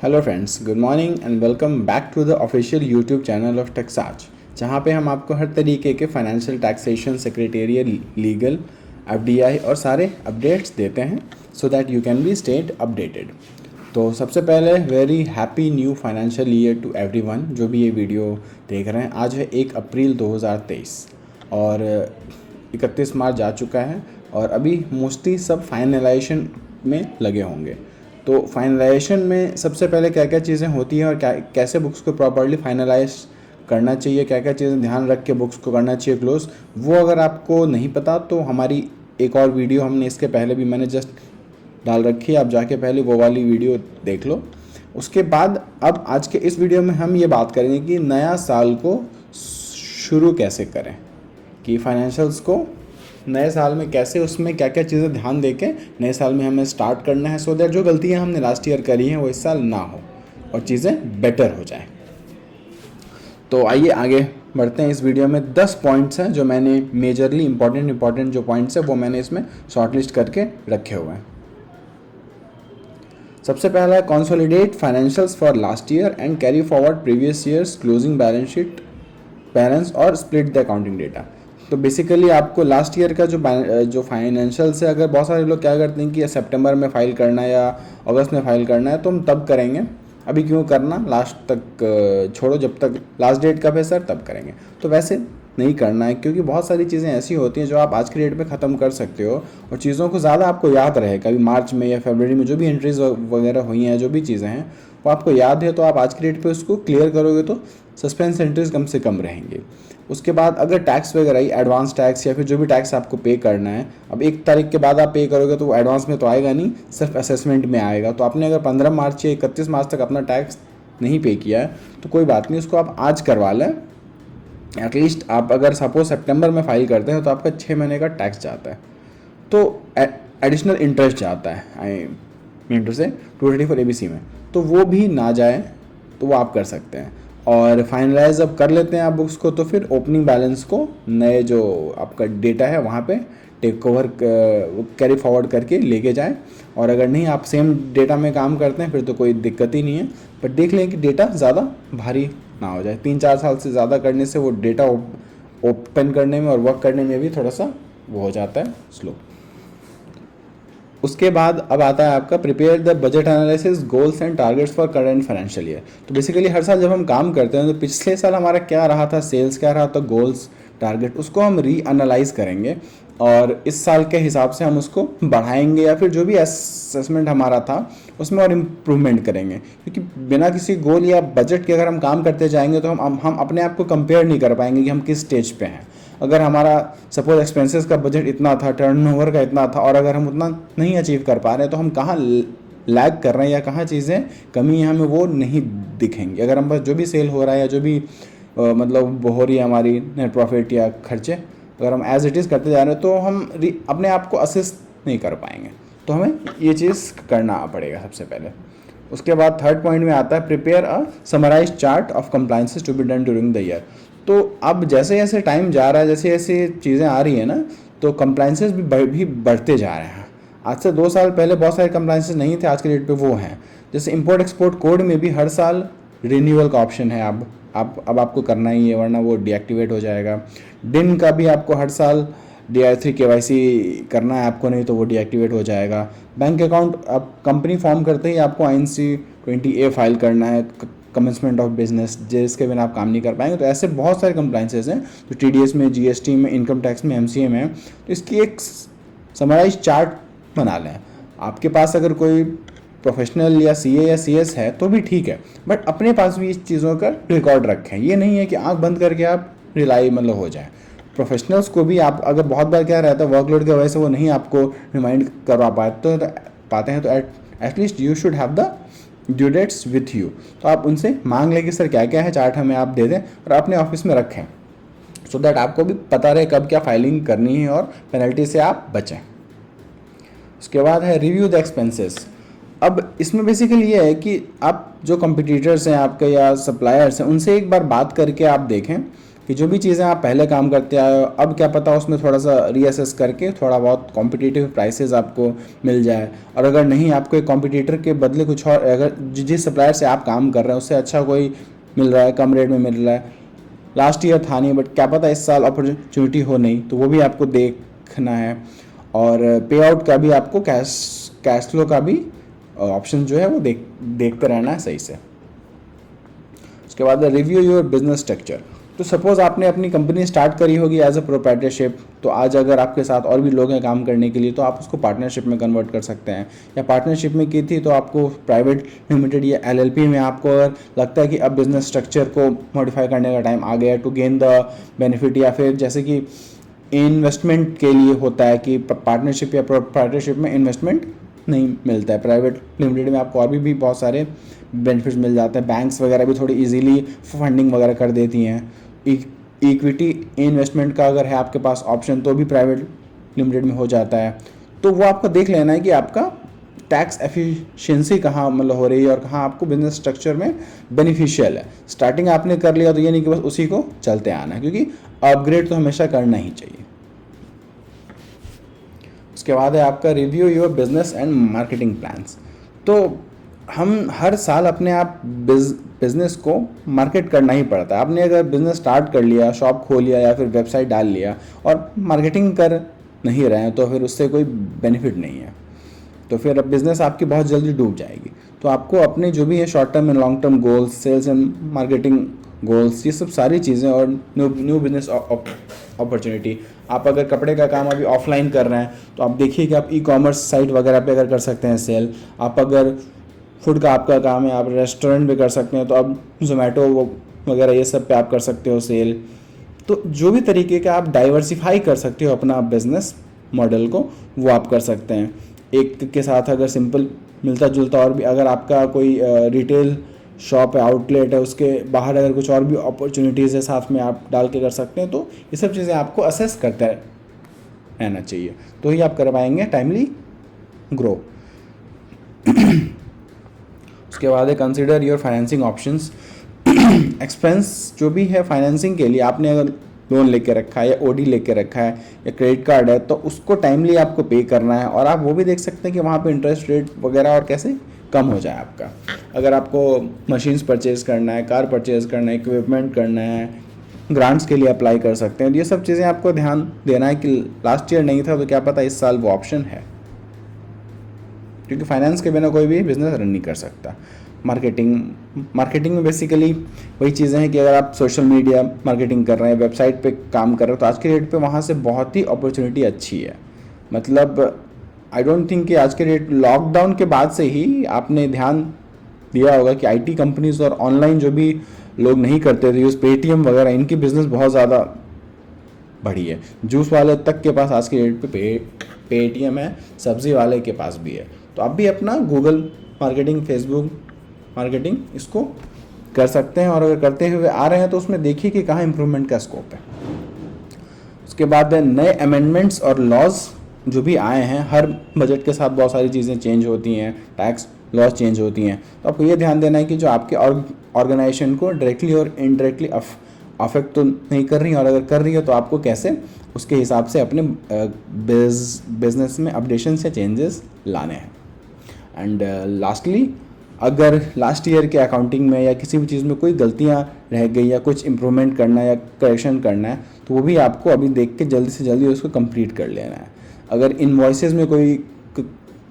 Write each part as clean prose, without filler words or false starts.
Hello friends, good morning and welcome back to the official YouTube channel of Taxaj, जहाँ पे हम आपको हर तरीके के financial taxation, secretarial, legal, FDI और सारे अपडेट्स देते हैं so that you can be stay updated. तो सबसे पहले very happy new financial year to everyone जो भी ये वीडियो देख रहे हैं। आज है 1 अप्रैल 2023 और 31 मार्च जा चुका है और अभी मोस्टली सब फाइनलाइजेशन में लगे होंगे। तो फाइनलाइजेशन में सबसे पहले क्या क्या चीज़ें होती हैं और कैसे बुक्स को प्रॉपर्ली फाइनलाइज करना चाहिए, क्या क्या चीज़ें ध्यान रख के बुक्स को करना चाहिए क्लोज, वो अगर आपको नहीं पता तो हमारी एक और वीडियो हमने इसके पहले भी मैंने जस्ट डाल रखी है, आप जाके पहले वो वाली वीडियो देख लो। उसके बाद अब आज के इस वीडियो में हम ये बात करेंगे कि नया साल को शुरू कैसे करें, कि फाइनेंशियल्स को नए साल में कैसे, उसमें क्या क्या चीज़ें ध्यान देके नए साल में हमें स्टार्ट करना है सो दैट जो गलतियां हमने लास्ट ईयर करी हैं वो इस साल ना हो और चीज़ें बेटर हो जाएं। तो आइए आगे बढ़ते हैं। इस वीडियो में 10 पॉइंट्स हैं जो मैंने मेजरली इंपॉर्टेंट जो पॉइंट्स हैं वो मैंने इसमें शॉर्टलिस्ट करके रखे हुए हैं। सबसे पहला है consolidate financials for last year and carry forward previous years closing balance sheet balance और स्प्लिट द अकाउंटिंग डेटा। तो बेसिकली आपको लास्ट ईयर का जो फाइनेंशियल्स है, अगर बहुत सारे लोग क्या करते हैं कि सितंबर में फ़ाइल करना है या अगस्त में फ़ाइल करना है तो हम तब करेंगे, अभी क्यों करना, लास्ट तक छोड़ो, जब तक लास्ट डेट कब है सर तब करेंगे। तो वैसे नहीं करना है, क्योंकि बहुत सारी चीज़ें ऐसी होती हैं जो आप आज की डेट में ख़त्म कर सकते हो और चीज़ों को ज़्यादा आपको याद रहे। कभी मार्च में या फरवरी में जो भी एंट्रीज वगैरह हुई हैं, जो भी चीज़ें हैं वो आपको याद है, तो आप आज की डेट पे उसको क्लियर करोगे तो सस्पेंस एंट्रीज कम से कम रहेंगी। उसके बाद अगर टैक्स वगैरह ही, एडवांस टैक्स या फिर जो भी टैक्स आपको पे करना है, अब 1 तारीख के बाद आप पे करोगे तो वो एडवांस में तो आएगा नहीं, सिर्फ असेसमेंट में आएगा। तो आपने अगर 15 मार्च या 31 मार्च तक अपना टैक्स नहीं पे किया है तो कोई बात नहीं, उसको आप आज करवा लें। एटलीस्ट आप अगर सपोज सितंबर में फाइल करते हैं तो आपका 6 महीने का टैक्स जाता है, तो एडिशनल इंटरेस्ट जाता है, आई मीन टू से 234 ABC में, तो वो भी ना जाए तो वो आप कर सकते हैं। और फाइनलाइज अब कर लेते हैं आप बुक्स को, तो फिर ओपनिंग बैलेंस को नए जो आपका डेटा है वहाँ पे टेक ओवर कैरी फॉरवर्ड करके लेके जाएं। और अगर नहीं आप सेम डेटा में काम करते हैं फिर तो कोई दिक्कत ही नहीं है, बट देख लें कि डेटा ज़्यादा भारी ना हो जाए। 3-4 साल से ज़्यादा करने से वो डेटा ओपन करने में और वर्क करने में भी थोड़ा सा वो हो जाता है स्लो। उसके बाद अब आता है आपका prepare the budget analysis goals and targets for current financial year. तो बेसिकली हर साल जब हम काम करते हैं तो पिछले साल हमारा क्या रहा था, सेल्स क्या रहा था, गोल्स टारगेट, उसको हम रीअनालाइज करेंगे और इस साल के हिसाब से हम उसको बढ़ाएंगे या फिर जो भी असेसमेंट हमारा था उसमें और इम्प्रूवमेंट करेंगे। क्योंकि बिना किसी गोल या बजट के अगर हम काम करते जाएंगे तो हम अपने आप को कंपेयर नहीं कर पाएंगे कि हम किस स्टेज पे हैं। अगर हमारा सपोज एक्सपेंसेस का बजट इतना था, टर्नओवर का इतना था, और अगर हम उतना नहीं अचीव कर पा रहे हैं तो हम कहाँ लैग कर रहे हैं या कहाँ चीज़ें कमी है हमें वो नहीं दिखेंगी। अगर हम बस जो भी सेल हो रहा है या जो भी मतलब हो रही है हमारी नेट प्रॉफिट या खर्चे, अगर हम एज इट इज़ करते जा रहे हैं तो हम अपने आप को असिस्ट नहीं कर पाएंगे। तो हमें ये चीज़ करना पड़ेगा सबसे पहले। उसके बाद थर्ड पॉइंट में आता है prepare a summarise chart of compliances to be done during the year. तो अब जैसे जैसे टाइम जा रहा है, जैसे जैसे चीज़ें आ रही है ना, तो कंप्लाइंसेस भी बढ़ते जा रहे हैं। आज से 2 साल पहले बहुत सारे कंप्लाइंसेस नहीं थे, आज के डेट पे वो हैं। जैसे इंपोर्ट एक्सपोर्ट कोड में भी हर साल रिन्यूअल का ऑप्शन है, अब आपको करना ही है वरना वो डीएक्टिवेट हो जाएगा। डिन का भी आपको हर साल DI3 KYC करना है आपको, नहीं तो वो डीएक्टिवेट हो जाएगा। बैंक अकाउंट अब कंपनी फॉर्म करते ही आपको INC 20A फाइल करना है, कमेंसमेंट ऑफ बिजनेस, जिसके बिना आप काम नहीं कर पाएंगे। तो ऐसे बहुत सारे कंप्लाइंसेस हैं जो TDS में, GST में, इनकम टैक्स में, MCA में है। तो इसकी एक समराइज चार्ट बना लें। आपके पास अगर कोई प्रोफेशनल या CA या CS है तो भी ठीक है, बट अपने पास भी इस चीज़ों का रिकॉर्ड रखें। ये नहीं है कि आंख बंद करके आप रिलाई मतलब हो जाए। प्रोफेशनल्स को भी आप अगर बहुत बार क्या रहता है वर्कलोड की वजह से वो नहीं आपको रिमाइंड करवा पाते हैं तो at least you should have the due dates with you. तो आप उनसे मांग लें कि सर क्या क्या है, चार्ट हमें आप दे दें और अपने ऑफिस में रखें सो दैट आपको भी पता रहे कब क्या फाइलिंग करनी है और पेनल्टी से आप बचें। उसके बाद है रिव्यू द एक्सपेंसेस। अब इसमें बेसिकली ये है कि आप जो कंपटीटर्स हैं आपके या सप्लायर्स हैं उनसे एक बार बात करके आप देखें कि जो भी चीज़ें आप पहले काम करते आए हो, अब क्या पता उसमें थोड़ा सा रीअसेस करके थोड़ा बहुत कॉम्पिटिटिव प्राइसेस आपको मिल जाए। और अगर नहीं, आपको एक कॉम्पिटिटर के बदले कुछ और, अगर जिस सप्लायर से आप काम कर रहे हैं उससे अच्छा कोई मिल रहा है, कम रेट में मिल रहा है, लास्ट ईयर था नहीं बट क्या पता इस साल अपॉर्चुनिटी हो नहीं, तो वो भी आपको देखना है। और पे आउट का भी आपको कैश फ्लो का भी ऑप्शन जो है वो देखते रहना है सही से। उसके बाद रिव्यू योर बिजनेस स्ट्रक्चर। तो सपोज आपने अपनी कंपनी स्टार्ट करी होगी एज अ प्रोप्राइटरशिप, तो आज अगर आपके साथ और भी लोग हैं काम करने के लिए तो आप उसको पार्टनरशिप में कन्वर्ट कर सकते हैं। या पार्टनरशिप में की थी तो आपको प्राइवेट लिमिटेड या एलएलपी में आपको अगर लगता है कि अब बिजनेस स्ट्रक्चर को मॉडिफाई करने का टाइम आ गया टू गेन द बेनिफिट, या फिर जैसे कि इन्वेस्टमेंट के लिए होता है कि पार्टनरशिप या प्रोप्राइटरशिप में इन्वेस्टमेंट नहीं मिलता है, प्राइवेट लिमिटेड में आपको और भी बहुत सारे बेनिफिट्स मिल जाते हैं। बैंक्स वगैरह भी थोड़ी इजीली फंडिंग वगैरह कर देती हैं। इक्विटी इन्वेस्टमेंट का अगर है आपके पास ऑप्शन तो भी प्राइवेट लिमिटेड में हो जाता है। तो वो आपको देख लेना है कि आपका टैक्स एफिशिएंसी कहाँ मतलब हो रही है और कहाँ आपको बिजनेस स्ट्रक्चर में बेनिफिशियल है। स्टार्टिंग आपने कर लिया तो ये नहीं कि बस उसी को चलते आना है, क्योंकि अपग्रेड तो हमेशा करना ही चाहिए। उसके बाद है आपका review your business and marketing plans. तो हम हर साल अपने आप बिजनेस को मार्केट करना ही पड़ता है। आपने अगर बिजनेस स्टार्ट कर लिया, शॉप खोल लिया या फिर वेबसाइट डाल लिया और मार्केटिंग कर नहीं रहे हैं तो फिर उससे कोई बेनिफिट नहीं है, तो फिर अब बिज़नेस आपकी बहुत जल्दी डूब जाएगी। तो आपको अपने जो भी है short term and long term goals, sales and marketing goals, ये सब सारी चीज़ें और न्यू बिजनेस अपॉर्चुनिटी। आप अगर कपड़े का काम अभी ऑफलाइन कर रहे हैं तो आप देखिए कि आप ई कॉमर्स साइट वगैरह पे अगर कर सकते हैं सेल। आप अगर फूड का आपका काम है, आप रेस्टोरेंट भी कर सकते हैं, तो आप जोमेटो वगैरह ये सब पे आप कर सकते हो सेल। तो जो भी तरीके का आप डाइवर्सिफाई कर सकते हो अपना बिजनेस मॉडल को, वो आप कर सकते हैं। एक के साथ अगर सिंपल मिलता जुलता और भी अगर आपका कोई रिटेल शॉप है, आउटलेट है, उसके बाहर अगर कुछ और भी अपॉर्चुनिटीज़ है साथ में आप डाल के कर सकते हैं। तो ये सब चीज़ें आपको असेस करते रहना चाहिए, तो ही आप कर पाएंगे टाइमली ग्रो। उसके बाद है consider your financing options. Expense जो भी है फाइनेंसिंग के लिए, आपने अगर लोन लेके रखा है या ओडी लेके रखा है या क्रेडिट कार्ड है, तो उसको टाइमली आपको पे करना है। और आप वो भी देख सकते हैं कि वहाँ पे इंटरेस्ट रेट वगैरह और कैसे कम हो जाए आपका। अगर आपको मशीन्स परचेज़ करना है, कार परचेज़ करना है, इक्विपमेंट करना है, ग्रांट्स के लिए अप्लाई कर सकते हैं। ये सब चीज़ें आपको ध्यान देना है कि लास्ट ईयर नहीं था तो क्या पता इस साल वो ऑप्शन है, क्योंकि फाइनेंस के बिना कोई भी बिजनेस रन नहीं कर सकता। मार्केटिंग में बेसिकली वही चीज़ें हैं कि अगर आप सोशल मीडिया मार्केटिंग कर रहे हैं, वेबसाइट पे काम कर रहे हो, तो आज के डेट पे वहाँ से बहुत ही अपॉर्चुनिटी अच्छी है। मतलब आई डोंट थिंक कि आज के डेट लॉकडाउन के बाद से ही आपने ध्यान दिया होगा कि आईटी कंपनीज और ऑनलाइन जो भी लोग नहीं करते थे यूज़, पेटीएम वगैरह, इनकी बिज़नेस बहुत ज़्यादा बढ़ी है। जूस वाले तक के पास आज के डेट पे पेटीएम है, सब्ज़ी वाले के पास भी है। तो आप भी अपना गूगल मार्केटिंग, फेसबुक मार्केटिंग इसको कर सकते हैं, और अगर करते हुए आ रहे हैं तो उसमें देखिए कि कहाँ इम्प्रूवमेंट का स्कोप है। उसके बाद नए अमेंडमेंट्स और लॉज जो भी आए हैं, हर बजट के साथ बहुत सारी चीज़ें चेंज होती हैं, टैक्स लॉज चेंज होती हैं। तो आपको ये ध्यान देना है कि जो आपके ऑर्गेनाइजेशन को डायरेक्टली और इनडायरेक्टली अफेक्ट तो नहीं कर रही है, और अगर कर रही है तो आपको कैसे उसके हिसाब से अपने बिजनेस में अपडेशन से चेंजेस लाने हैं। एंड लास्टली, अगर लास्ट ईयर के अकाउंटिंग में या किसी भी चीज़ में कोई गलतियां रह गई या कुछ इम्प्रूवमेंट करना है या करेक्शन करना है, तो वो भी आपको अभी देख के जल्दी से जल्दी उसको कंप्लीट कर लेना है। अगर इनवॉइसेस में कोई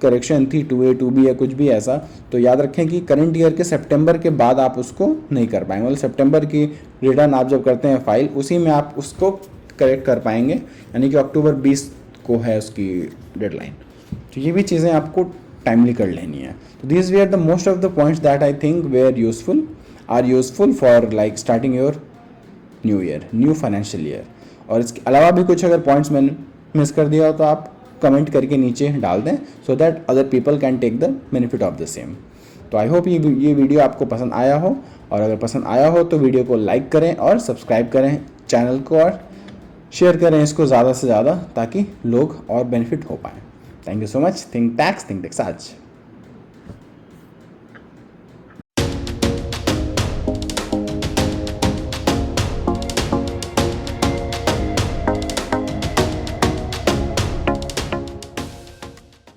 करेक्शन थी 2A 2B या कुछ भी ऐसा, तो याद रखें कि करंट ईयर के सितंबर के बाद आप उसको नहीं कर पाएंगे। मतलब सितंबर की रिटर्न आप जब करते हैं फाइल, उसी में आप उसको करेक्ट कर पाएंगे, यानी कि अक्टूबर 20 को है उसकी डेडलाइन। तो ये भी चीज़ें आपको टाइमली कर लेनी है। तो this were the most of the points that I think were useful for like starting your new financial year. और इसके अलावा भी कुछ अगर पॉइंट्स मैंने मिस कर दिया हो तो आप कमेंट करके नीचे डाल दें, so that other people can take the benefit of the same. तो आई होप ये वीडियो आपको पसंद आया हो, और अगर पसंद आया हो तो वीडियो को लाइक करें और सब्सक्राइब करें चैनल को, और शेयर करें इसको ज़्यादा से ज़्यादा ताकि लोग और बेनिफिट हो पाएँ। Thank you so much. Think tax आज।